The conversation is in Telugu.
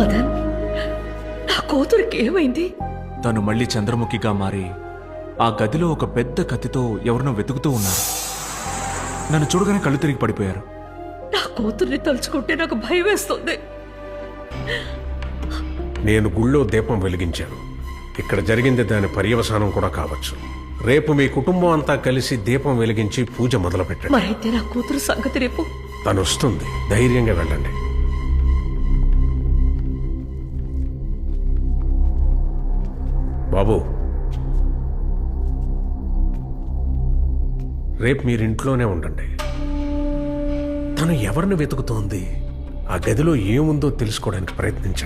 మదన్, నా కూతురికి ఏమైంది? తను మళ్ళీ చంద్రముఖిగా మారి ఆ గదిలో ఒక పెద్ద కత్తితో ఎవరినో వెతుకుతూ ఉన్నారు. నన్ను చూడగానే కళ్ళు తిరిగి పడిపోయారు. నా కూతుర్ని తలుచుకుంటే నాకు భయం వేస్తుంది. నేను గుళ్ళో దీపం వెలిగించాను. ఇక్కడ జరిగింది దాని పర్యవసానం కూడా కావచ్చు. రేపు మీ కుటుంబం అంతా కలిసి దీపం వెలిగించి పూజ మొదలు పెట్టండి. మరైతే నా కూతురు సంగతి రేపు. తను వస్తుంది, ధైర్యంగా వెళ్ళండి. బాబు, రేపు మీరింట్లోనే ఉండండి. తను ఎవరిని వెతుకుతోంది, ఆ గదిలో ఏముందో తెలుసుకోవడానికి ప్రయత్నించండి.